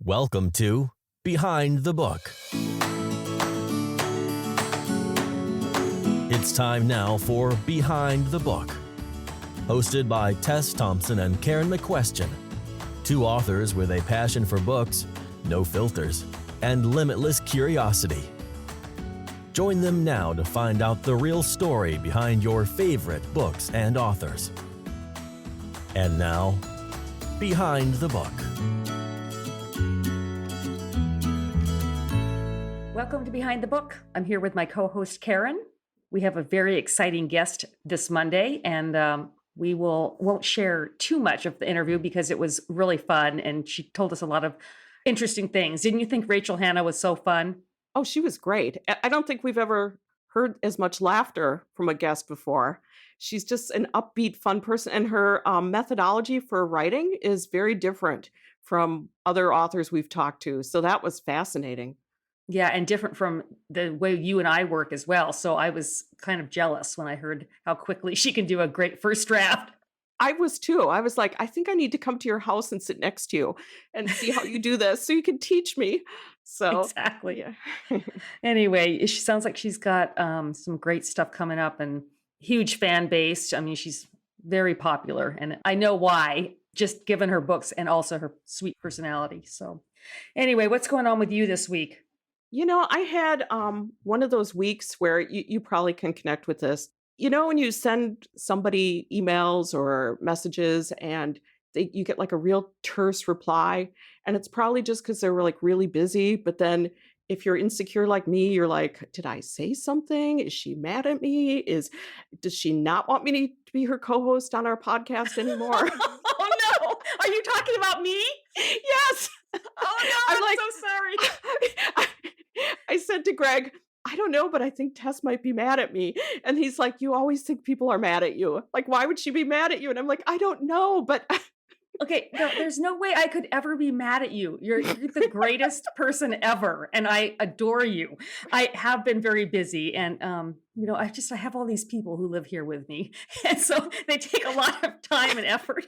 Welcome to Behind the Book. It's time now for Behind the Book, hosted by Tess Thompson and Karen McQuestion, two authors with a passion for books, no filters, and limitless curiosity. Join them now to find out the real story behind your favorite books and authors. And now, Behind the Book. Welcome to Behind the Book. I'm here with my co-host Karen. We have a very exciting guest this Monday, and we won't share too much of the interview because it was really fun, and she told us a lot of interesting things. Didn't you think Rachel Hanna was so fun? Oh, she was great. I don't think we've ever heard as much laughter from a guest before. She's just an upbeat, fun person, and her methodology for writing is very different from other authors we've talked to. So that was fascinating. Yeah, and different from the way you and I work as well. So I was kind of jealous when I heard how quickly she can do a great first draft. I was too. I was like, I think I need to come to your house and sit next to you and see how you do this so you can teach me. So Exactly. yeah. Anyway, she sounds like she's got some great stuff coming up and huge fan base. I mean, she's very popular, and I know why, just given her books and also her sweet personality. So anyway, what's going on with you this week? You know, I had one of those weeks where you probably can connect with this. You know, when you send somebody emails or messages and you get like a real terse reply, and it's probably just because they were like really busy. But then if you're insecure like me, you're like, did I say something? Is she mad at me? Does she not want me to be her co-host on our podcast anymore? Oh no! Are you talking about me? Yes. Oh no! I'm so sorry. I said to Greg, I don't know, but I think Tess might be mad at me. And he's like, you always think people are mad at you. Like, why would she be mad at you? And I'm like, I don't know, but Okay, no, there's no way I could ever be mad at you. You're the greatest person ever, and I adore you. I have been very busy, and I have all these people who live here with me, and so they take a lot of time and effort.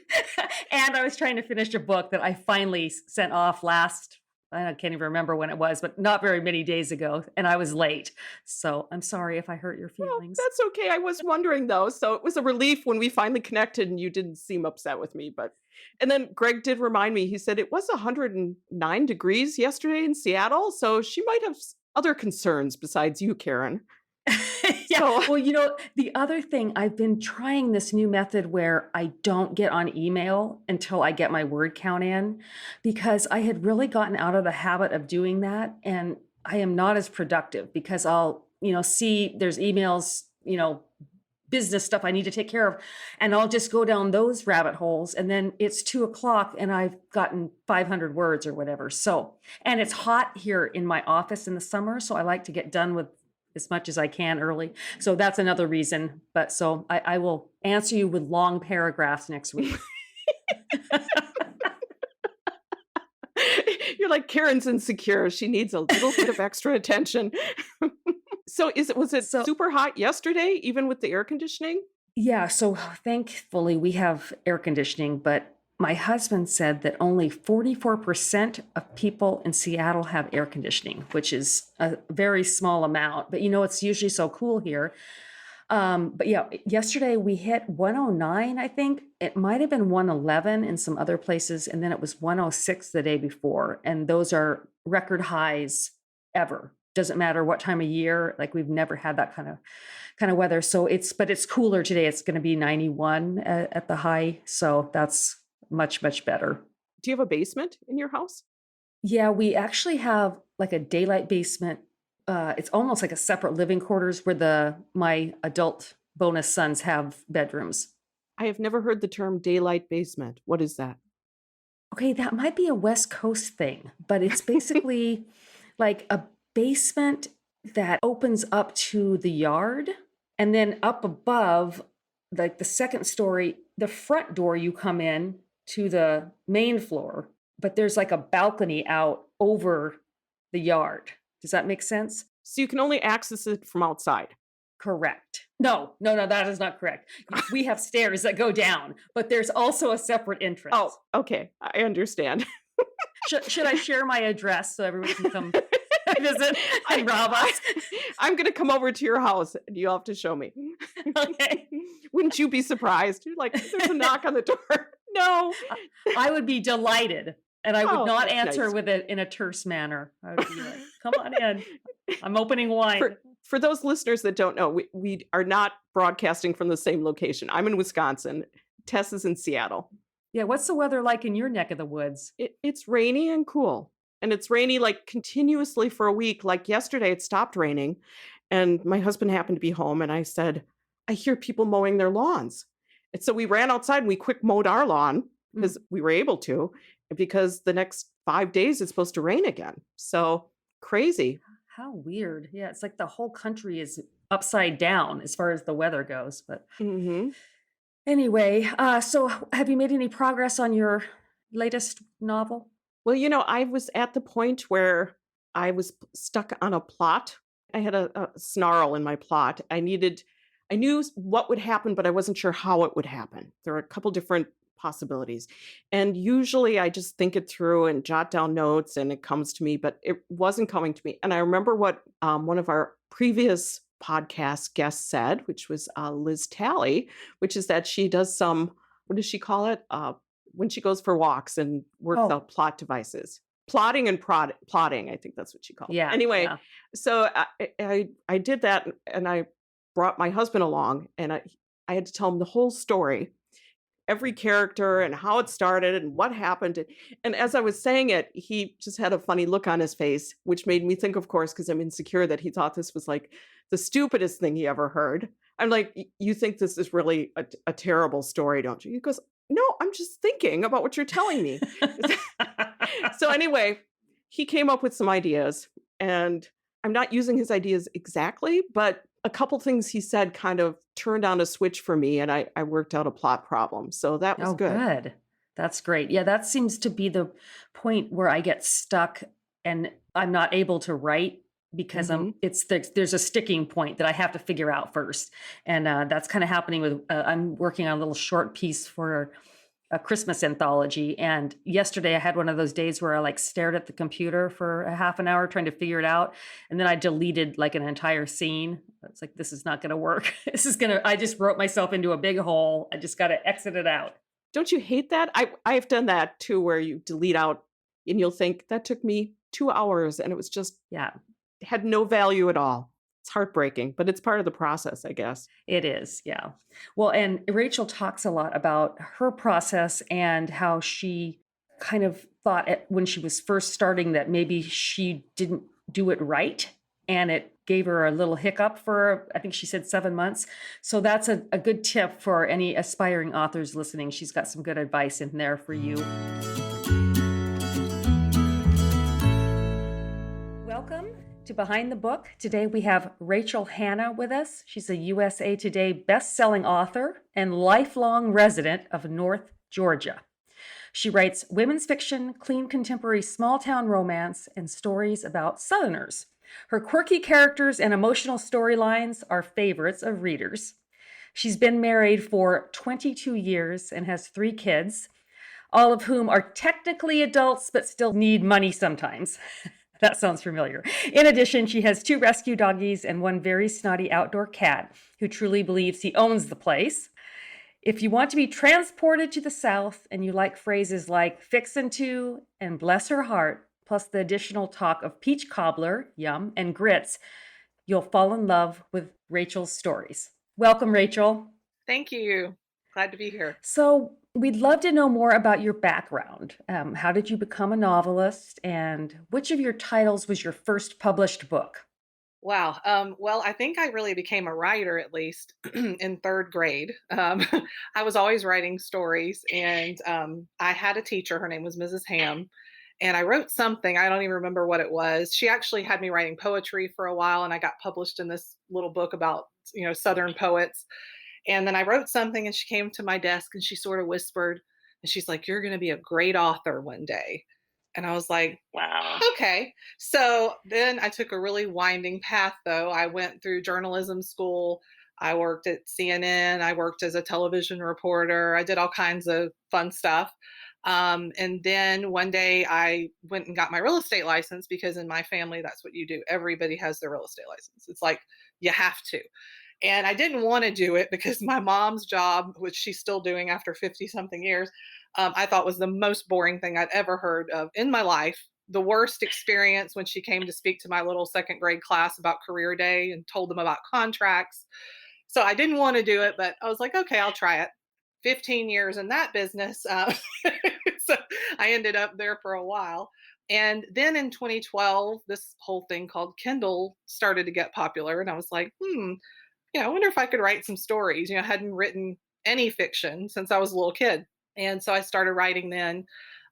And I was trying to finish a book that I finally sent off I can't even remember when it was, but not very many days ago, and I was late. So I'm sorry if I hurt your well, feelings. that's okay. I was wondering though. So it was a relief when we finally connected and you didn't seem upset with me. And then Greg did remind me, he said it was 109 degrees yesterday in Seattle. So she might have other concerns besides you, Karen. Yeah. Well, the other thing, I've been trying this new method where I don't get on email until I get my word count in, because I had really gotten out of the habit of doing that. And I am not as productive because I'll, see there's emails, business stuff I need to take care of. And I'll just go down those rabbit holes. And then it's 2:00 and I've gotten 500 words or whatever. So, and it's hot here in my office in the summer. So I like to get done with as much as I can early. So that's another reason. But so I will answer you with long paragraphs next week. You're like, Karen's insecure. She needs a little bit of extra attention. So was it super hot yesterday, even with the air conditioning? Yeah. So thankfully we have air conditioning, but my husband said that only 44% of people in Seattle have air conditioning, which is a very small amount. But it's usually so cool here. But yeah, yesterday we hit 109, I think. It might have been 111 in some other places, and then it was 106 the day before. And those are record highs ever. Doesn't matter what time of year. Like, we've never had that kind of weather. So it's cooler today. It's going to be 91 at the high. So that's much, much better. Do you have a basement in your house? Yeah, we actually have like a daylight basement. It's almost like a separate living quarters where my adult bonus sons have bedrooms. I have never heard the term daylight basement. What is that? Okay, that might be a West Coast thing, but it's basically like a basement that opens up to the yard, and then up above, like the second story, the front door, you come in to the main floor, but there's like a balcony out over the yard. Does that make sense? So you can only access it from outside. Correct. No, that is not correct. We have stairs that go down, but there's also a separate entrance. Oh, okay. I understand. Should I share my address so everyone can come visit and rob us? I'm going to come over to your house and you'll have to show me. Okay. Wouldn't you be surprised? You're like, there's a knock on the door. No. I would be delighted. And I would Oh, not that's answer nice. with it in a terse manner. I would be like, come on in. I'm opening wine. For those listeners that don't know, we are not broadcasting from the same location. I'm in Wisconsin. Tess is in Seattle. Yeah. What's the weather like in your neck of the woods? It's rainy and cool. And it's rainy like continuously for a week. Like yesterday, it stopped raining. And my husband happened to be home. And I said, I hear people mowing their lawns. And so we ran outside and we quick mowed our lawn because we were able to, because the next 5 days it's supposed to rain again. So crazy. How weird. Yeah. It's like the whole country is upside down as far as the weather goes. But anyway, so have you made any progress on your latest novel? Well, I was at the point where I was stuck on a plot. I had a snarl in my plot. I knew what would happen, but I wasn't sure how it would happen. There are a couple different possibilities. And usually I just think it through and jot down notes and it comes to me, but it wasn't coming to me. And I remember what one of our previous podcast guests said, which was Liz Talley, which is that she does what does she call it? When she goes for walks and works out plot devices. Plotting and plotting, I think that's what she called it. Yeah. Anyway, so I did that and I brought my husband along and I had to tell him the whole story, every character and how it started and what happened. And as I was saying it, he just had a funny look on his face, which made me think, of course, because I'm insecure, that he thought this was like the stupidest thing he ever heard. I'm like, you think this is really a terrible story, don't you? He goes, no, I'm just thinking about what you're telling me. So anyway, he came up with some ideas and I'm not using his ideas exactly, but a couple things he said kind of turned on a switch for me and I worked out a plot problem. So that was good. Good. That's great. Yeah, that seems to be the point where I get stuck and I'm not able to write because there's a sticking point that I have to figure out first. And that's kind of happening with, I'm working on a little short piece for a Christmas anthology. And yesterday I had one of those days where I like stared at the computer for a half an hour trying to figure it out. And then I deleted like an entire scene. It's like, this is not going to work. I just wrote myself into a big hole. I just got to exit it out. Don't you hate that? I've done that too, where you delete out and you'll think that took me 2 hours and it was just, had no value at all. It's heartbreaking, but it's part of the process, I guess. It is, yeah. Well, and Rachel talks a lot about her process and how she kind of thought when she was first starting that maybe she didn't do it right. And it gave her a little hiccup for, I think she said 7 months. So that's a good tip for any aspiring authors listening. She's got some good advice in there for you. Welcome to Behind the Book. Today we have Rachel Hanna with us. She's a USA Today best-selling author and lifelong resident of North Georgia. She writes women's fiction, clean contemporary small-town romance, and stories about Southerners. Her quirky characters and emotional storylines are favorites of readers. She's been married for 22 years and has 3 kids, all of whom are technically adults but still need money sometimes. That sounds familiar. In addition, she has 2 rescue doggies and 1 very snotty outdoor cat who truly believes he owns the place. If you want to be transported to the South and you like phrases like fixin' to and bless her heart, plus the additional talk of peach cobbler, yum, and grits, you'll fall in love with Rachel's stories. Welcome, Rachel. Thank you. Glad to be here. So we'd love to know more about your background. How did you become a novelist, and which of your titles was your first published book? Wow. Well, I think I really became a writer at least in 3rd grade. I was always writing stories, and I had a teacher. Her name was Mrs. Ham. And I wrote something, I don't even remember what it was. She actually had me writing poetry for a while, and I got published in this little book about, Southern poets. And then I wrote something and she came to my desk and she sort of whispered, and she's like, you're going to be a great author one day. And I was like, wow, okay. So then I took a really winding path though. I went through journalism school. I worked at CNN. I worked as a television reporter. I did all kinds of fun stuff. And then one day I went and got my real estate license because in my family, that's what you do. Everybody has their real estate license. It's like you have to. And I didn't want to do it because my mom's job, which she's still doing after 50 something years, I thought was the most boring thing I'd ever heard of in my life. The worst experience when she came to speak to my little second grade class about career day and told them about contracts. So I didn't want to do it, but I was like, okay, I'll try it. 15 years in that business. So I ended up there for a while. And then in 2012, this whole thing called Kindle started to get popular. And I was like, I wonder if I could write some stories. I hadn't written any fiction since I was a little kid. And so I started writing then.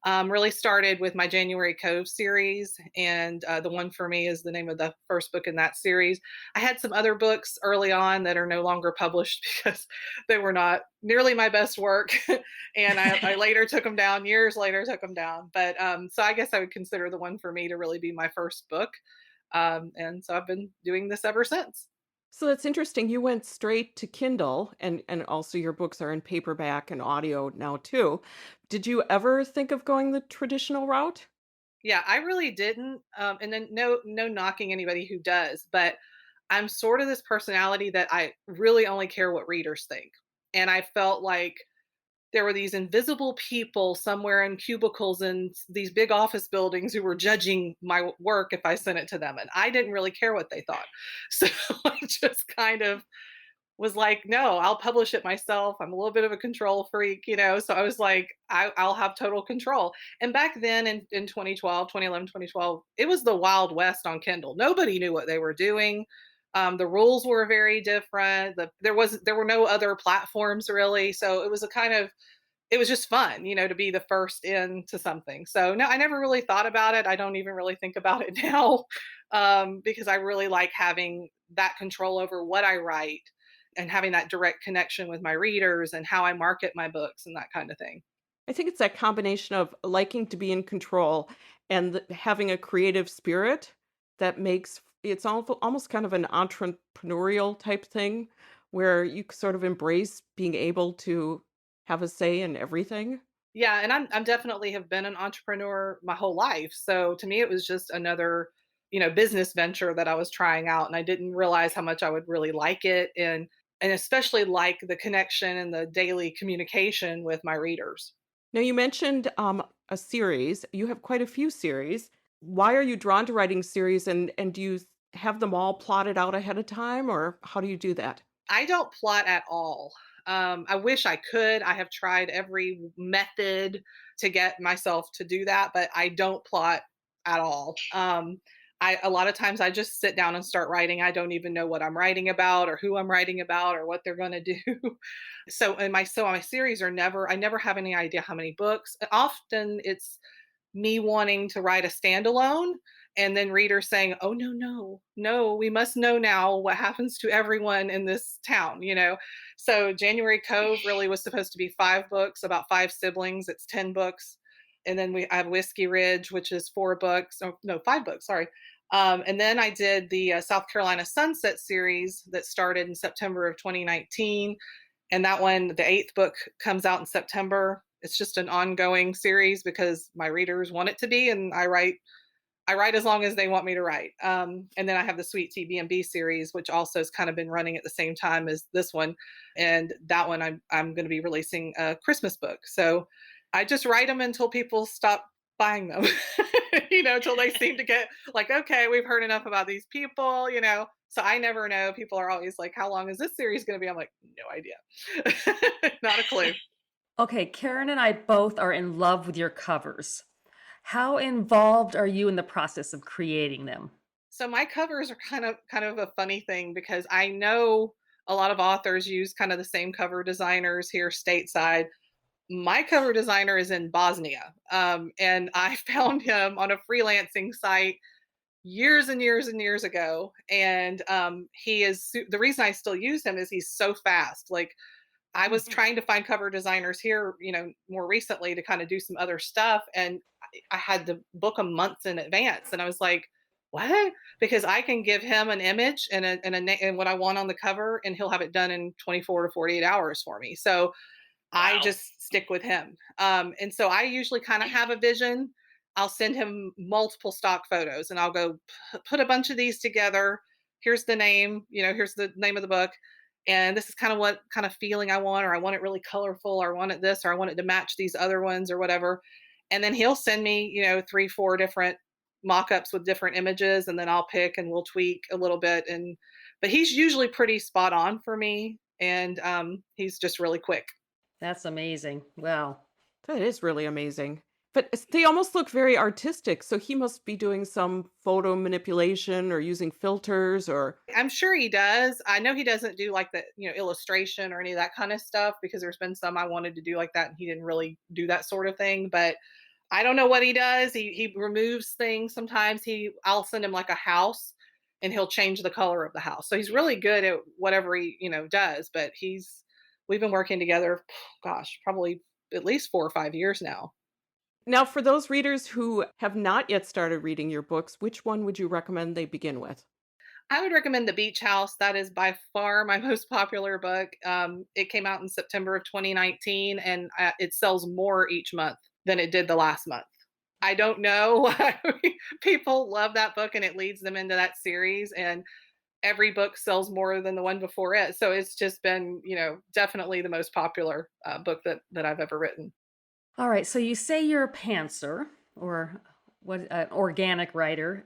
Really started with my January Cove series. And the one for me is the name of the first book in that series. I had some other books early on that are no longer published because they were not nearly my best work. And I later took them down, years later took them down. But so I guess I would consider the one for me to really be my first book. And so I've been doing this ever since. So that's interesting. You went straight to Kindle, and also your books are in paperback and audio now too. Did you ever think of going the traditional route? Yeah, I really didn't. And then no knocking anybody who does, but I'm sort of this personality that I really only care what readers think. And I felt like there were these invisible people somewhere in cubicles in these big office buildings who were judging my work if I sent it to them. And I didn't really care what they thought. So I just kind of was like, no, I'll publish it myself. I'm a little bit of a control freak. So I was like, I'll have total control. And back then in 2012, 2011, 2012, it was the Wild West on Kindle. Nobody knew what they were doing. The rules were very different. There were no other platforms really. So it was just fun, to be the first into something. So no, I never really thought about it. I don't even really think about it now because I really like having that control over what I write and having that direct connection with my readers and how I market my books and that kind of thing. I think it's that combination of liking to be in control and having a creative spirit that makes it's almost kind of an entrepreneurial type thing where you sort of embrace being able to have a say in everything. Yeah, and I'm definitely have been an entrepreneur my whole life. So to me it was just another, business venture that I was trying out and I didn't realize how much I would really like it and especially like the connection and the daily communication with my readers. Now, you mentioned a series. You have quite a few series. Why are you drawn to writing series, and do you have them all plotted out ahead of time, or how do you do that? I don't plot at all. I wish I could. I have tried every method to get myself to do that, but I don't plot at all. A lot of times I just sit down and start writing. I don't even know what I'm writing about or who I'm writing about or what they're going to do. So my series are never. I never have any idea how many books. Often it's me wanting to write a standalone and then readers saying, oh, no, no, no, we must know now what happens to everyone in this town. So January Cove really was supposed to be 5 books about 5 siblings. It's 10 books. And then I have Whiskey Ridge, which is 4 books. Oh, no, 5 books, sorry. And then I did the South Carolina Sunset series that started in September of 2019. And that one, the 8th book, comes out in September. It's just an ongoing series because my readers want it to be, and I write as long as they want me to write. And then I have the Sweet Tea B&B series, which also has kind of been running at the same time as this one. And that one I'm going to be releasing a Christmas book. So I just write them until people stop buying them, until they seem to get like, okay, we've heard enough about these people. So I never know. People are always like, how long is this series going to be? I'm like, no idea. Not a clue. Okay, Karen and I both are in love with your covers. How involved are you in the process of creating them? So my covers are kind of a funny thing because I know a lot of authors use kind of the same cover designers here stateside. My cover designer is in Bosnia, and I found him on a freelancing site years and years and years ago. And the reason I still use him is he's so fast. Like I was trying to find cover designers here, more recently to kind of do some other stuff. And I had to book them months in advance. And I was like, what? Because I can give him an image and what I want on the cover, and he'll have it done in 24 to 48 hours for me. So I just stick with him. And so I usually kind of have a vision. I'll send him multiple stock photos and I'll go put a bunch of these together. Here's the name, here's the name of the book. And this is kind of what kind of feeling I want, or I want it really colorful, or I want it this, or I want it to match these other ones, or whatever. And then he'll send me, 3, 4 different mock-ups with different images, and then I'll pick and we'll tweak a little bit. But he's usually pretty spot on for me. And he's just really quick. That's amazing. Wow. That is really amazing. But they almost look very artistic. So he must be doing some photo manipulation or using filters or. I'm sure he does. I know he doesn't do like the, illustration or any of that kind of stuff, because there's been some I wanted to do like that and he didn't really do that sort of thing. But I don't know what he does. He removes things sometimes. I'll send him like a house and he'll change the color of the house. So he's really good at whatever he, does. But we've been working together, gosh, probably at least 4 or 5 years now. Now, for those readers who have not yet started reading your books, which one would you recommend they begin with? I would recommend The Beach House. That is by far my most popular book. It came out in September of 2019, and it sells more each month than it did the last month. I don't know why people love that book, and it leads them into that series. And every book sells more than the one before it. So it's just been, definitely the most popular book that I've ever written. All right. So you say you're a pantser, or what, an organic writer.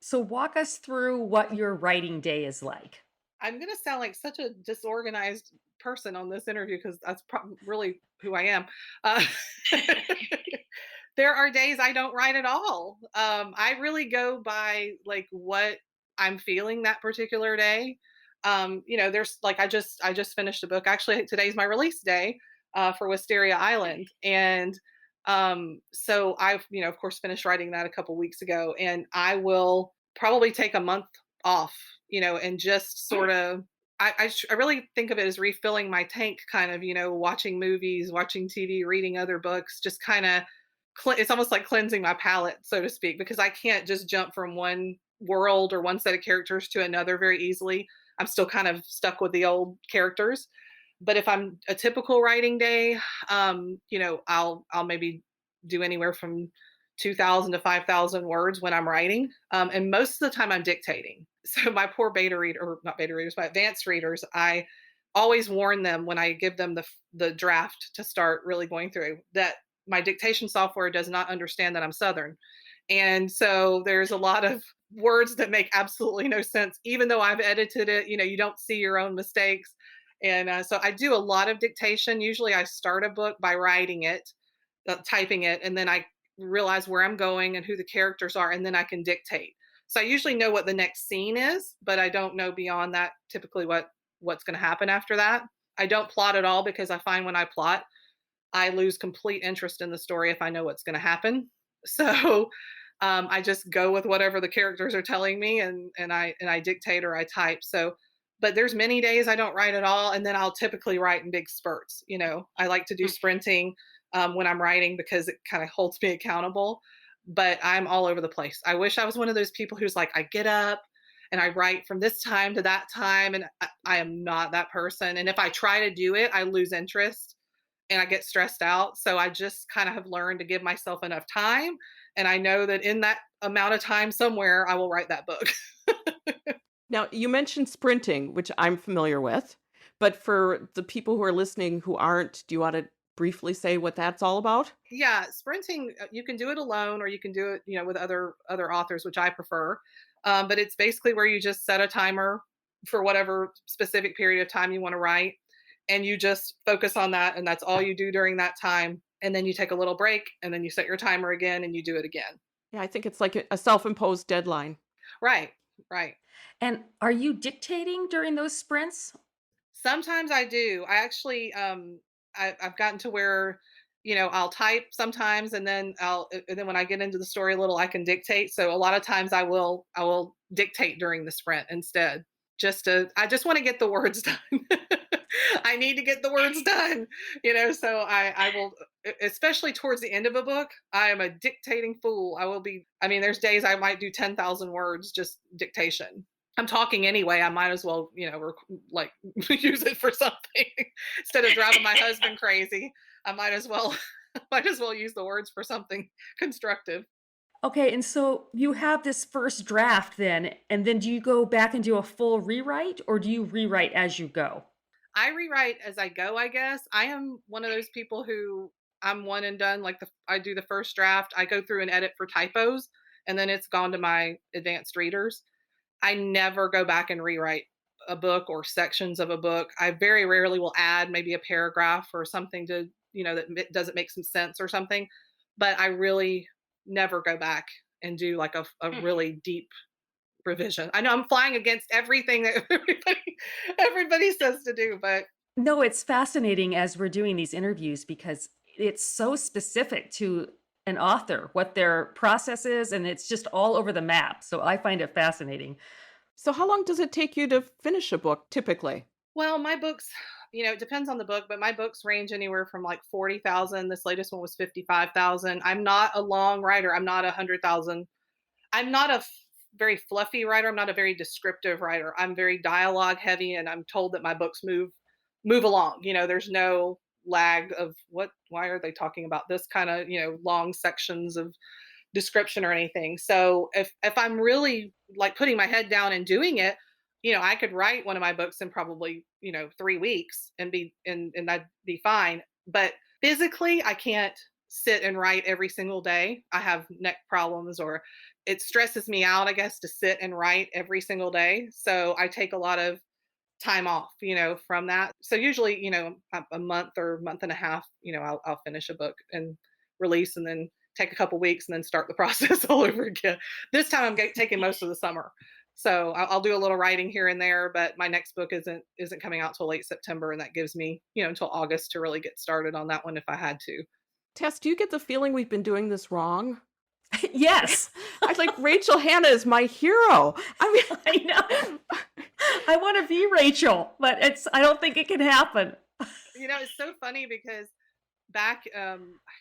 So walk us through what your writing day is like. I'm going to sound like such a disorganized person on this interview, because that's really who I am. Uh, there are days I don't write at all. I really go by like what I'm feeling that particular day. There's like I just finished a book. Actually, today's my release day for Wisteria Island, and so I've of course finished writing that a couple weeks ago, and I will probably take a month off, and just sort of. I really think of it as refilling my tank, kind of, watching movies, watching TV, reading other books, just kind of it's almost like cleansing my palate, so to speak, because I can't just jump from one world or one set of characters to another very easily. I'm still kind of stuck with the old characters. But if I'm a typical writing day, I'll maybe do anywhere from 2,000 to 5,000 words when I'm writing. And most of the time I'm dictating. So my poor beta reader, or not beta readers, but advanced readers, I always warn them when I give them the draft to start really going through, that my dictation software does not understand that I'm Southern. And so there's a lot of words that make absolutely no sense, even though I've edited it. You don't see your own mistakes. And so I do a lot of dictation. Usually I start a book by writing it, typing it, and then I realize where I'm going and who the characters are, and then I can dictate. So I usually know what the next scene is, but I don't know beyond that typically what's going to happen after that. I don't plot at all, because I find when I plot, I lose complete interest in the story if I know what's going to happen. So I just go with whatever the characters are telling me, and I dictate or I type. So, but there's many days I don't write at all, and then I'll typically write in big spurts. I like to do sprinting when I'm writing, because it kind of holds me accountable. But I'm all over the place. I wish I was one of those people who's like, I get up and I write from this time to that time, and I am not that person. And if I try to do it, I lose interest and I get stressed out. So I just kind of have learned to give myself enough time. And I know that in that amount of time somewhere, I will write that book. Now, you mentioned sprinting, which I'm familiar with. But for the people who are listening who aren't, do you want to briefly say what that's all about? Yeah, sprinting, you can do it alone, or you can do it, with other authors, which I prefer. But it's basically where you just set a timer for whatever specific period of time you want to write, and you just focus on that, and that's all you do during that time. And then you take a little break, and then you set your timer again, and you do it again. Yeah, I think it's like a self-imposed deadline. Right, right. And are you dictating during those sprints? Sometimes I do. I actually, I've gotten to where, I'll type sometimes, and then when I get into the story a little, I can dictate. So a lot of times I will dictate during the sprint instead. I just want to get the words done. I need to get the words done, so I will, especially towards the end of a book, I am a dictating fool. There's days I might do 10,000 words, just dictation. I'm talking anyway. I might as well, like use it for something instead of driving my husband crazy. I might as well, might as well use the words for something constructive. Okay, and so you have this first draft then, and then do you go back and do a full rewrite, or do you rewrite as you go? I rewrite as I go, I guess. I am one of those people who I'm one and done. Like I do the first draft, I go through and edit for typos, and then it's gone to my advanced readers. I never go back and rewrite a book or sections of a book. I very rarely will add maybe a paragraph or something to, that doesn't make some sense or something. But I really never go back and do like a really deep revision. I know I'm flying against everything that everybody says to do, but No, it's fascinating as we're doing these interviews because it's so specific to an author, what their process is, and it's just all over the map. So I find it fascinating. So how long does it take you to finish a book typically? well, my books, it depends on the book, but my books range anywhere from like 40,000. This latest one was 55,000. I'm not a long writer. I'm not 100,000. I'm not very fluffy writer. I'm not a very descriptive writer. I'm very dialogue heavy, and I'm told that my books move along. There's no lag of why are they talking about this kind of long sections of description or anything. So if I'm really like putting my head down and doing it, I could write one of my books in probably 3 weeks and that'd be fine. But physically, I can't sit and write every single day. I have neck problems, or it stresses me out, I guess, to sit and write every single day. So I take a lot of time off, from that. So usually, a month or month and a half, I'll finish a book and release, and then take a couple weeks and then start the process all over again. This time I'm taking most of the summer. So I'll do a little writing here and there, but my next book isn't coming out till late September, and that gives me, until August to really get started on that one if I had to. Tess, do you get the feeling we've been doing this wrong? Yes, I like Rachel Hanna is my hero. I mean, I know. I want to be Rachel, but I don't think it can happen. It's so funny because back I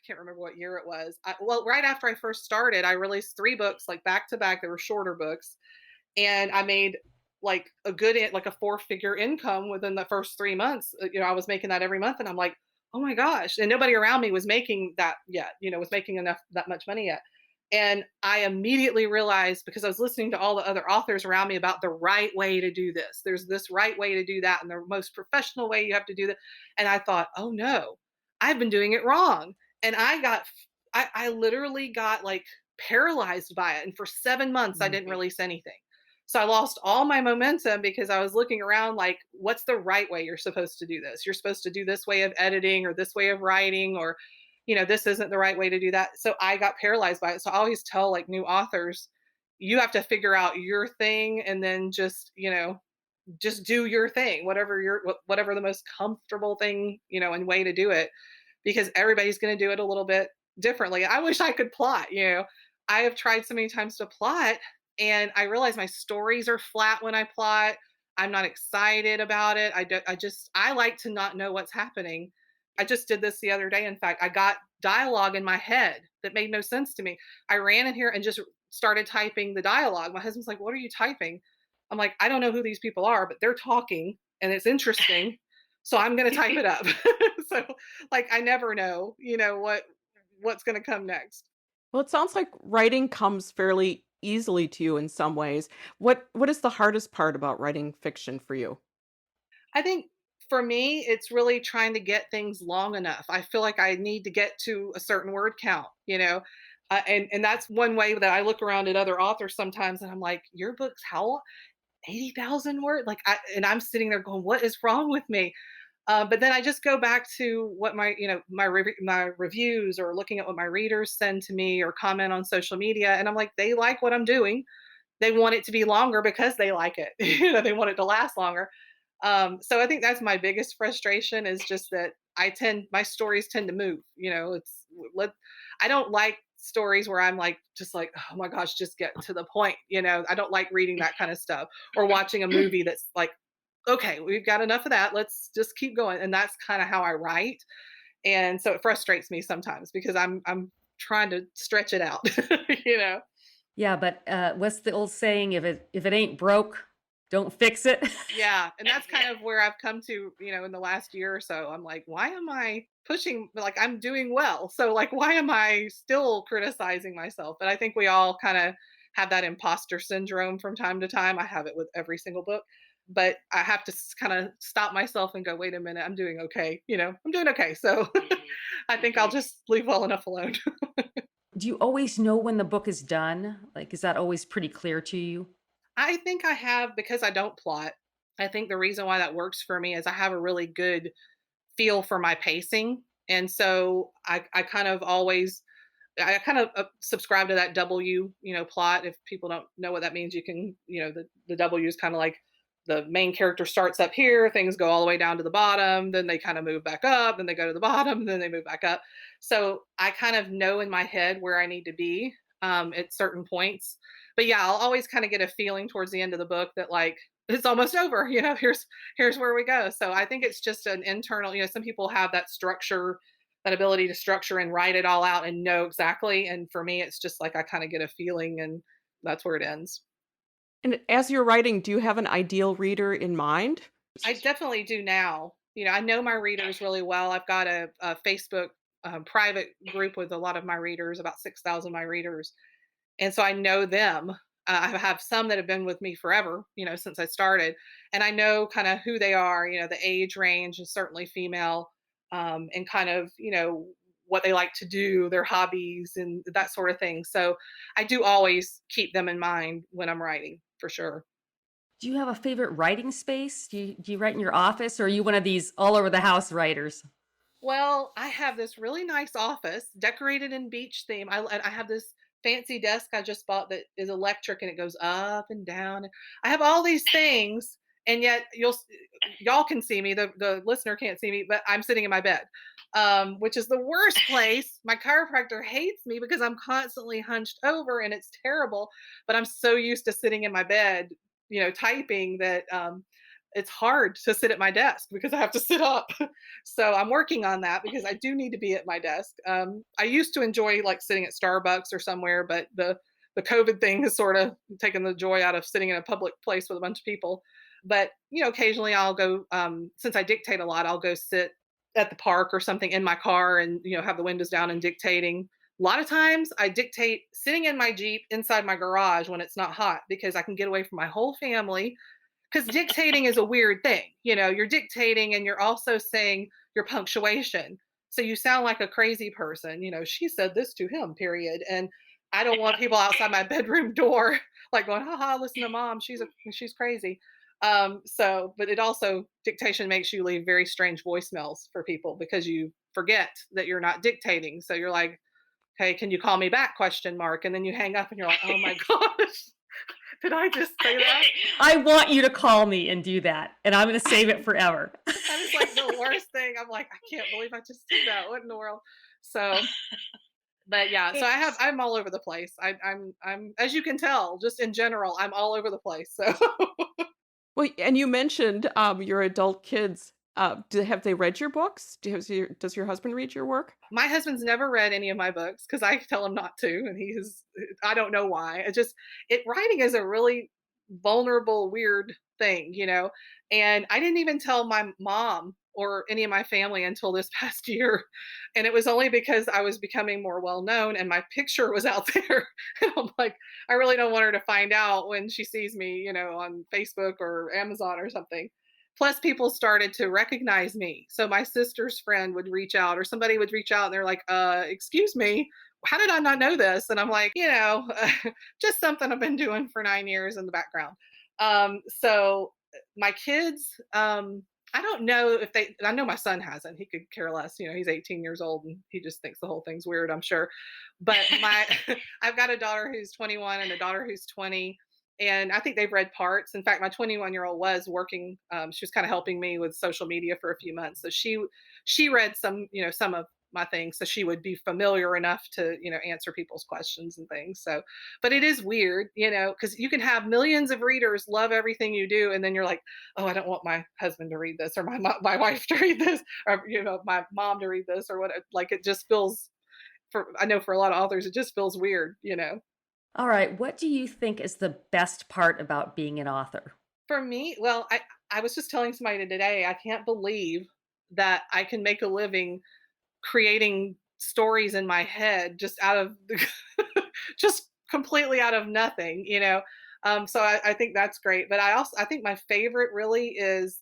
can't remember what year it was. Well, right after I first started, I released 3 books like back to back. They were shorter books, and I made like like a 4-figure income within the first 3 months. I was making that every month, and I'm like, oh my gosh! And nobody around me was making that yet. Was making enough that much money yet. And I immediately realized, because I was listening to all the other authors around me about the right way to do this. There's this right way to do that, and the most professional way you have to do that. And I thought, oh no, I've been doing it wrong. And I literally got like paralyzed by it. And for 7 months, I didn't release anything. So I lost all my momentum because I was looking around like, what's the right way you're supposed to do this? You're supposed to do this way of editing or this way of writing, or this isn't the right way to do that. So I got paralyzed by it. So I always tell like new authors, you have to figure out your thing, and then just do your thing, whatever the most comfortable thing, and way to do it, because everybody's going to do it a little bit differently. I wish I could plot. I have tried so many times to plot, and I realize my stories are flat when I plot. I'm not excited about it. I like to not know what's happening. I just did this the other day. In fact, I got dialogue in my head that made no sense to me. I ran in here and just started typing the dialogue. My husband's like, "What are you typing?" I'm like, "I don't know who these people are, but they're talking and it's interesting. So I'm going to type it up." So like I never know, what's going to come next. well, it sounds like writing comes fairly easily to you in some ways. What is the hardest part about writing fiction for you? I think for me, it's really trying to get things long enough. I feel like I need to get to a certain word count, and that's one way that I look around at other authors sometimes, and I'm like, your book's how 80,000 words? Like, and I'm sitting there going, what is wrong with me? But then I just go back to what my reviews, or looking at what my readers send to me or comment on social media, and I'm like, they like what I'm doing. They want it to be longer because they like it. They want it to last longer. So I think that's my biggest frustration, is just that my stories tend to move. I don't like stories where I'm like, just like, oh my gosh, just get to the point. I don't like reading that kind of stuff, or watching a movie that's like, okay, we've got enough of that. Let's just keep going. And that's kind of how I write. And so it frustrates me sometimes because I'm trying to stretch it out, you know. Yeah, but what's the old saying? If it ain't broke, Don't fix it. Yeah, and that's kind of where I've come to, in the last year or so. I'm like, why am I pushing, like, I'm doing well. So like, why am I still criticizing myself? But I think we all kind of have that imposter syndrome from time to time. I have it with every single book, but I have to kind of stop myself and go, wait a minute, I'm doing okay. I'm doing okay. So I think I'll just leave well enough alone. Do you always know when the book is done? Like, is that always pretty clear to you? I think I have, because I don't plot. I think the reason why that works for me is I have a really good feel for my pacing. And so I kind of always, I kind of subscribe to that W, plot. If people don't know what that means, you can, the W is kind of like the main character starts up here, things go all the way down to the bottom, then they kind of move back up, then they go to the bottom, then they move back up. So I kind of know in my head where I need to be at certain points. But yeah, I'll always kind of get a feeling towards the end of the book that like it's almost over. Here's where we go. So I think it's just an internal. Some people have that structure, that ability to structure and write it all out and know exactly. And for me, it's just like I kind of get a feeling, and that's where it ends. And as you're writing, do you have an ideal reader in mind? I definitely do now. I know my readers really well. I've got a Facebook private group with a lot of my readers, about 6,000 of my readers. And so I know them. I have some that have been with me forever, since I started. And I know kind of who they are, the age range, and certainly female, and kind of, what they like to do, their hobbies, and that sort of thing. So I do always keep them in mind when I'm writing, for sure. Do you have a favorite writing space? Do you write in your office, or are you one of these all over the house writers? Well, I have this really nice office decorated in beach theme. And I have this fancy desk I just bought that is electric and it goes up and down. I have all these things, and yet y'all can see me. The listener can't see me, but I'm sitting in my bed, which is the worst place. My chiropractor hates me because I'm constantly hunched over, and it's terrible. But I'm so used to sitting in my bed, typing that. It's hard to sit at my desk because I have to sit up. So I'm working on that because I do need to be at my desk. I used to enjoy like sitting at Starbucks or somewhere, but the COVID thing has sort of taken the joy out of sitting in a public place with a bunch of people. But occasionally I'll go. Since I dictate a lot, I'll go sit at the park or something in my car, and have the windows down and dictating. A lot of times I dictate sitting in my Jeep inside my garage when it's not hot, because I can get away from my whole family, because dictating is a weird thing. You're dictating and you're also saying your punctuation. So you sound like a crazy person. She said this to him, period. And I don't want people outside my bedroom door like going, haha, listen to mom. She's crazy. But it also, dictation makes you leave very strange voicemails for people because you forget that you're not dictating. So you're like, hey, can you call me back? Question mark. And then you hang up and you're like, oh my gosh, did I just say that? I want you to call me and do that, and I'm going to save it forever. That is like the worst thing. I'm like, I can't believe I just did that. What in the world? So, but yeah, so I'm all over the place. I'm, as you can tell, just in general, I'm all over the place. So Well, and you mentioned your adult kids. Have they read your books? Does your husband read your work? my husband's never read any of my books because I tell him not to, and I don't know why. Writing is a really vulnerable, weird thing, and I didn't even tell my mom or any of my family until this past year. And it was only because I was becoming more well known and my picture was out there. And I'm like, I really don't want her to find out when she sees me, on Facebook or Amazon or something. Plus, people started to recognize me. So my sister's friend would reach out, or somebody would reach out, and they're like, excuse me, how did I not know this? And I'm like, just something I've been doing for 9 years in the background. So my kids, I don't know if I know my son hasn't. He could care less. He's 18 years old and he just thinks the whole thing's weird, I'm sure. But I've got a daughter who's 21 and a daughter who's 20. And I think they've read parts. In fact, my 21-year-old was working. She was kind of helping me with social media for a few months. So she read some of my things, so she would be familiar enough to answer people's questions and things. So, but it is weird, because you can have millions of readers love everything you do, and then you're like, oh, I don't want my husband to read this, or my wife to read this, or my mom to read this, or what. Like, it just feels, I know for a lot of authors it just feels weird. All right, what do you think is the best part about being an author? For me, well, I was just telling somebody today, I can't believe that I can make a living creating stories in my head just out of just completely out of nothing, you know. So I think that's great. But I think my favorite really is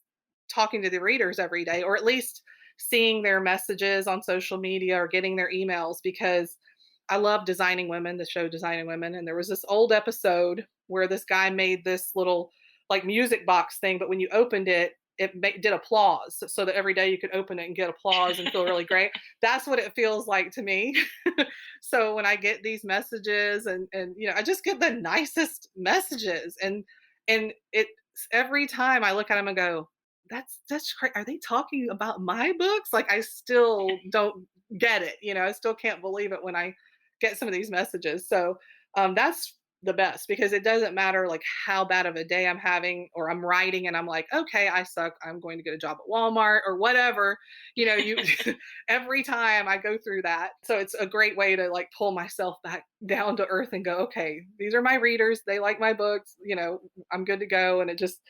talking to the readers every day, or at least seeing their messages on social media or getting their emails, because I love Designing Women, the show Designing Women. And there was this old episode where this guy made this little like music box thing, but when you opened it, did applause, so that every day you could open it and get applause and feel really great. That's what it feels like to me. So when I get these messages, and I just get the nicest messages, and it every time I look at them and go, that's great. Are they talking about my books? Like, I still don't get it. I still can't believe it when I get some of these messages. So that's the best, because it doesn't matter like how bad of a day I'm having, or I'm writing and I'm like, okay, I suck, I'm going to get a job at Walmart or whatever. You every time I go through that. So it's a great way to like pull myself back down to earth and go, okay, these are my readers, they like my books, I'm good to go. And it just,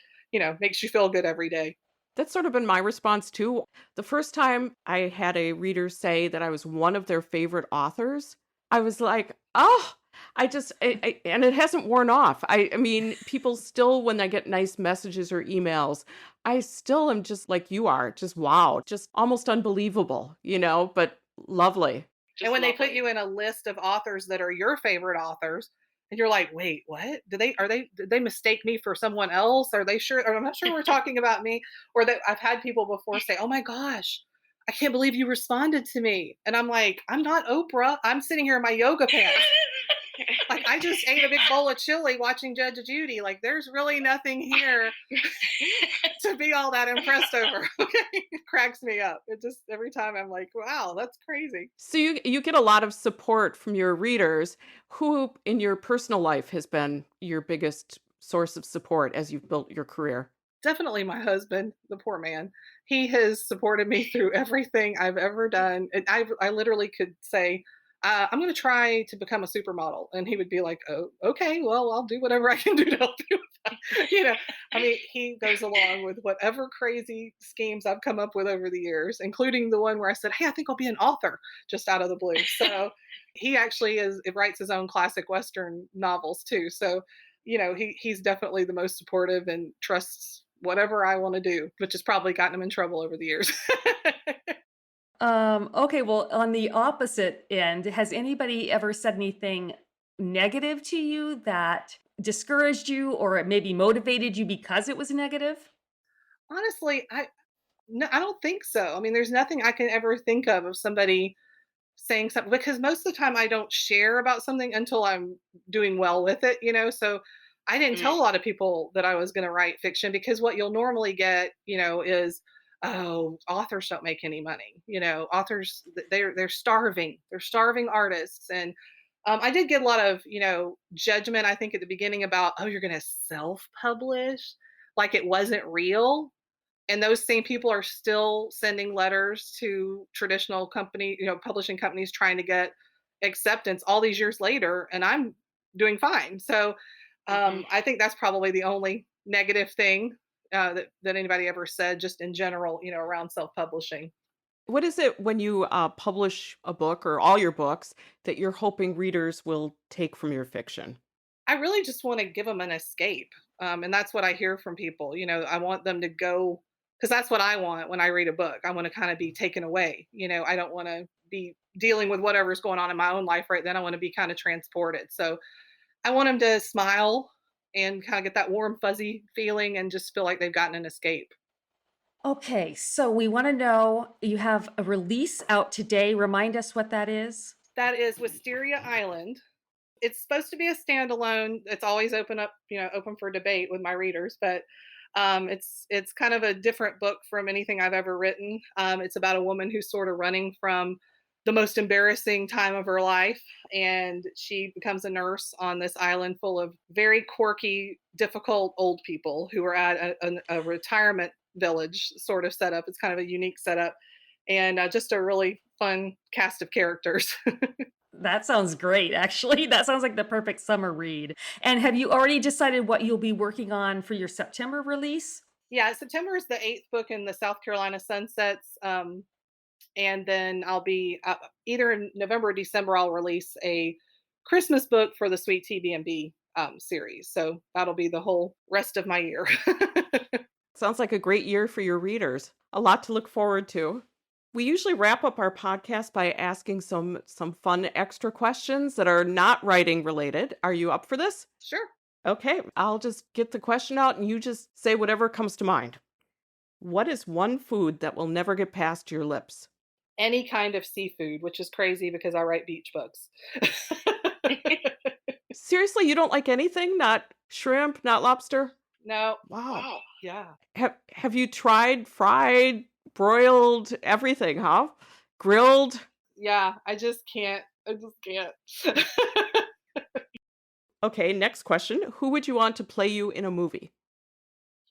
makes you feel good every day. That's sort of been my response too. The first time I had a reader say that I was one of their favorite authors, I was like, oh, and it hasn't worn off. I mean, people still, when I get nice messages or emails, I still am just like you are, just wow, just almost unbelievable, but lovely. And Just when they put lovely. you in a list of authors that are your favorite authors, and you're like, wait, what? Did they mistake me for someone else? Are they sure? Or I'm not sure we're talking about me. Or that I've had people before say, oh my gosh, I can't believe you responded to me. And I'm like, I'm not Oprah. I'm sitting here in my yoga pants. Like, I just ate a big bowl of chili watching Judge Judy. Like, there's really nothing here to be all that impressed over. Okay. It cracks me up. It just, every time I'm like, wow, that's crazy. So you get a lot of support from your readers. Who in your personal life has been your biggest source of support as you've built your career? Definitely my husband, the poor man. He has supported me through everything I've ever done. And I literally could say, I'm going to try to become a supermodel. And he would be like, oh, okay, well, I'll do whatever I can do to help you with that. I mean, he goes along with whatever crazy schemes I've come up with over the years, including the one where I said, hey, I think I'll be an author, just out of the blue. So he actually writes his own classic Western novels too. So he's definitely the most supportive and trusts whatever I want to do, which has probably gotten him in trouble over the years. Okay, well, on the opposite end, has anybody ever said anything negative to you that discouraged you or it maybe motivated you because it was negative? Honestly, no, I don't think so. I mean, there's nothing I can ever think of somebody saying something, because most of the time I don't share about something until I'm doing well with it, so I didn't tell a Mm. lot of people that I was going to write fiction, because what you'll normally get, is, oh, authors don't make any money. Authors, they're starving, they're starving artists. And I did get a lot of judgment, I think, at the beginning about, oh, you're going to self publish, like it wasn't real. And those same people are still sending letters to traditional company, publishing companies, trying to get acceptance all these years later, and I'm doing fine. So Mhm. I think that's probably the only negative thing that anybody ever said, just in general, around self-publishing. What is it when you publish a book or all your books that you're hoping readers will take from your fiction? I really just want to give them an escape. And that's what I hear from people. I want them to go, because that's what I want when I read a book. I want to kind of be taken away. I don't want to be dealing with whatever's going on in my own life right then. I want to be kind of transported. So I want them to smile and kind of get that warm, fuzzy feeling and just feel like they've gotten an escape. Okay, so we want to know you have a release out today. Remind us what that is. That is Wisteria Island. It's supposed to be a standalone. It's always open for debate with my readers, but it's kind of a different book from anything I've ever written. It's about a woman who's sort of running from the most embarrassing time of her life, and she becomes a nurse on this island full of very quirky, difficult old people who are at a retirement village sort of setup. It's kind of a unique setup, and just a really fun cast of characters. That sounds great, actually. That sounds like the perfect summer read. And have you already decided what you'll be working on for your September release? Yeah, September is the eighth book in the South Carolina Sunsets. And then I'll be either in November or December, I'll release a Christmas book for the Sweet TB&B series. So that'll be the whole rest of my year. Sounds like a great year for your readers. A lot to look forward to. We usually wrap up our podcast by asking some fun extra questions that are not writing related. Are you up for this? Sure. Okay, I'll just get the question out and you just say whatever comes to mind. What is one food that will never get past your lips? Any kind of seafood, which is crazy because I write beach books. Seriously, you don't like anything? Not shrimp, not lobster? No. Wow. Wow. Yeah. Have you tried fried, broiled, everything, huh? Grilled? Yeah. I just can't. I just can't. Okay, next question. Who would you want to play you in a movie?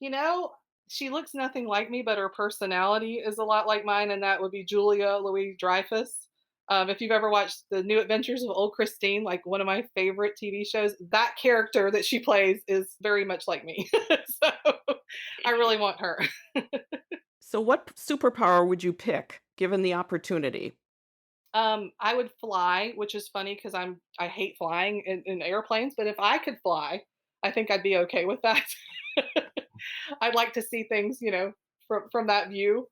You know, she looks nothing like me, but her personality is a lot like mine, and that would be Julia Louis-Dreyfus. If you've ever watched The New Adventures of Old Christine, like one of my favorite TV shows, that character that she plays is very much like me. So I really want her. So what superpower would you pick given the opportunity? I would fly, which is funny because I hate flying in airplanes, but if I could fly, I think I'd be okay with that. I'd like to see things, from that view.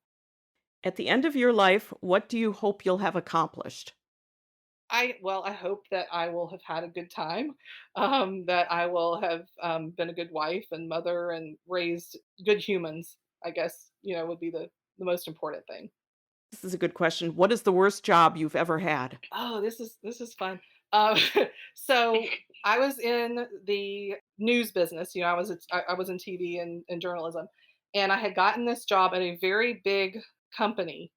At the end of your life, what do you hope you'll have accomplished? I hope that I will have had a good time, that I will have been a good wife and mother and raised good humans. I guess would be the most important thing. This is a good question. What is the worst job you've ever had? Oh, this is fun. Um, so I was in the news business. I was in TV and journalism, and I had gotten this job at a very big company,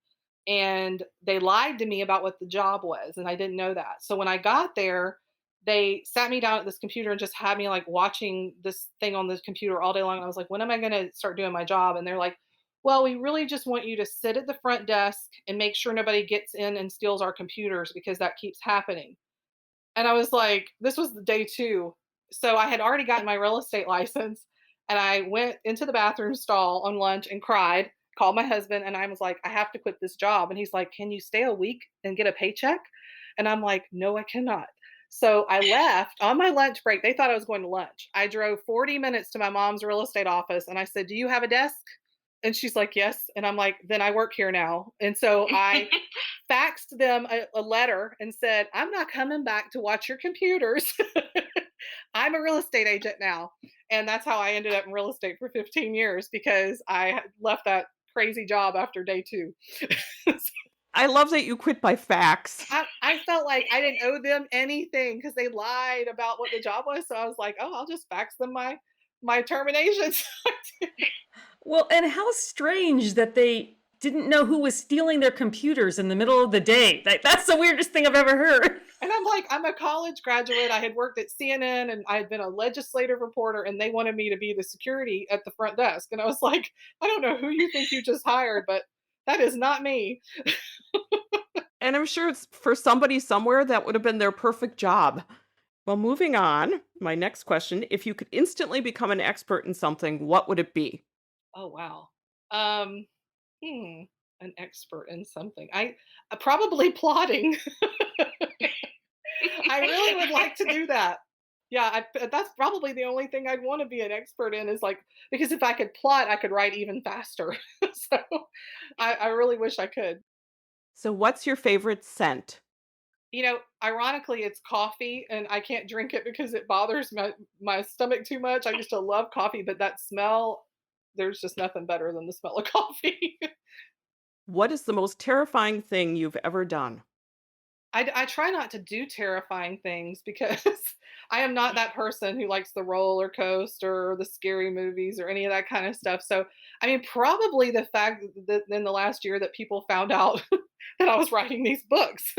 and they lied to me about what the job was, and I didn't know that. So when I got there, they sat me down at this computer and just had me like watching this thing on this computer all day long. And I was like, when am I going to start doing my job? And they're like, well, we really just want you to sit at the front desk and make sure nobody gets in and steals our computers because that keeps happening. And I was like, this was the day two. So I had already gotten my real estate license and I went into the bathroom stall on lunch and cried, called my husband, and I was like, I have to quit this job. And he's like, can you stay a week and get a paycheck? And I'm like, no, I cannot. So I left on my lunch break. They thought I was going to lunch. I drove 40 minutes to my mom's real estate office and I said, do you have a desk? And she's like, yes. And I'm like, then I work here now. And so I faxed them a letter and said, I'm not coming back to watch your computers. I'm a real estate agent now. And that's how I ended up in real estate for 15 years because I left that crazy job after day two. I love that you quit by fax. I felt like I didn't owe them anything because they lied about what the job was. So I was like, oh, I'll just fax them my termination. Well, and how strange that they didn't know who was stealing their computers in the middle of the day. That's the weirdest thing I've ever heard. And I'm like, I'm a college graduate. I had worked at CNN and I had been a legislative reporter, and they wanted me to be the security at the front desk. And I was like, I don't know who you think you just hired, but that is not me. And I'm sure it's for somebody somewhere that would have been their perfect job. Well, moving on, my next question, if you could instantly become an expert in something, what would it be? Oh, wow. Um, an expert in something. I probably plotting. I really would like to do that. Yeah, that's probably the only thing I'd want to be an expert in is like because if I could plot, I could write even faster. So I really wish I could. So, what's your favorite scent? Ironically, it's coffee, and I can't drink it because it bothers my stomach too much. I used to love coffee, but that smell, there's just nothing better than the smell of coffee. What is the most terrifying thing you've ever done? I try not to do terrifying things because I am not that person who likes the roller coaster or the scary movies or any of that kind of stuff. So, I mean, probably the fact that in the last year that people found out that I was writing these books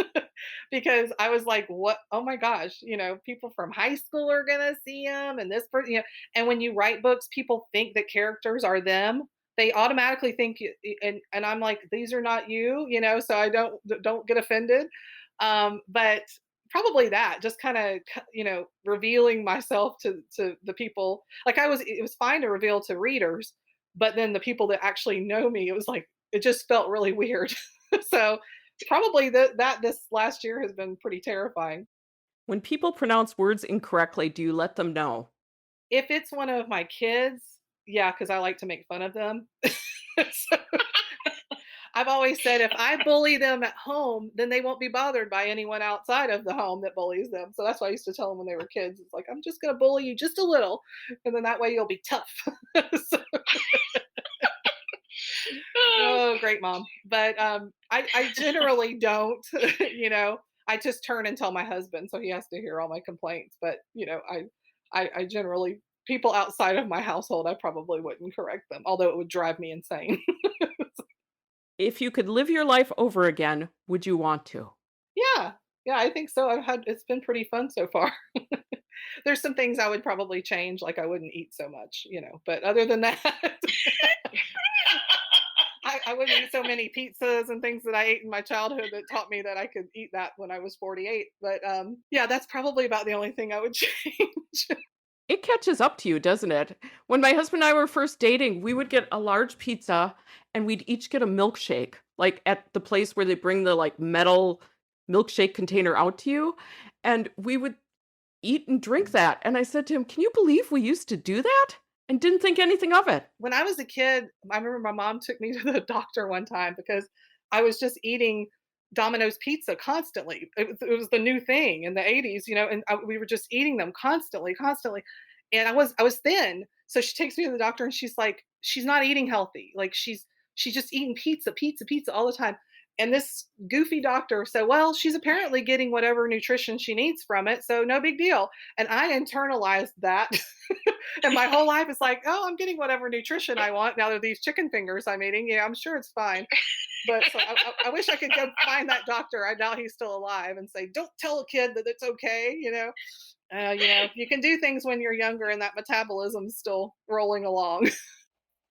because I was like, what? Oh my gosh, people from high school are going to see them and this person, and when you write books, people think that characters are them. They automatically think, and I'm like, these are not you, so I don't get offended. But probably that, just kind of, revealing myself to the people. Like it was fine to reveal to readers, but then the people that actually know me, it was like, it just felt really weird. So probably that this last year has been pretty terrifying. When people pronounce words incorrectly, do you let them know? If it's one of my kids, yeah, because I like to make fun of them. So I've always said if I bully them at home, then they won't be bothered by anyone outside of the home that bullies them. So that's what I used to tell them when they were kids. It's like, I'm just going to bully you just a little, and then that way you'll be tough. So, oh, great mom. But I generally don't, I just turn and tell my husband, so he has to hear all my complaints. But, I generally, people outside of my household, I probably wouldn't correct them, although it would drive me insane. If you could live your life over again, would you want to? Yeah. Yeah, I think so. It's been pretty fun so far. There's some things I would probably change, like I wouldn't eat so much, but other than that, I wouldn't eat so many pizzas and things that I ate in my childhood that taught me that I could eat that when I was 48. But yeah, that's probably about the only thing I would change. It catches up to you, doesn't it? When my husband and I were first dating, we would get a large pizza and we'd each get a milkshake, like at the place where they bring the like metal milkshake container out to you. And we would eat and drink that. And I said to him, "Can you believe we used to do that?" And didn't think anything of it. When I was a kid, I remember my mom took me to the doctor one time because I was just eating Domino's pizza constantly. It was the new thing in the 80s, and we were just eating them constantly, constantly. And I was thin. So she takes me to the doctor and she's like, she's not eating healthy. Like she's just eating pizza, pizza, pizza all the time. And this goofy doctor said, well, she's apparently getting whatever nutrition she needs from it. So no big deal. And I internalized that. And my whole life is like, oh, I'm getting whatever nutrition I want. Now that these chicken fingers I'm eating, yeah, I'm sure it's fine. But so I wish I could go find that doctor. I doubt he's still alive and say, don't tell a kid that it's okay. You can do things when you're younger and that metabolism's still rolling along.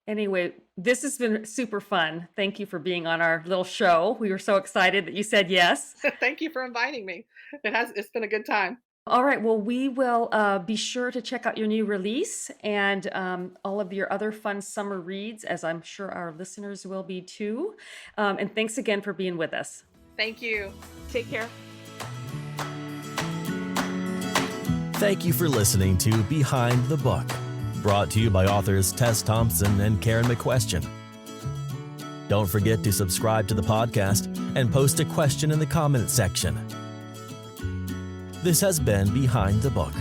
Anyway, this has been super fun. Thank you for being on our little show. We were so excited that you said yes. Thank you for inviting me. It's been a good time. All right. Well, we will be sure to check out your new release and all of your other fun summer reads, as I'm sure our listeners will be too. And thanks again for being with us. Thank you. Take care. Thank you for listening to Behind the Book, brought to you by authors Tess Thompson and Karen McQuestion. Don't forget to subscribe to the podcast and post a question in the comments section. This has been Behind the Book.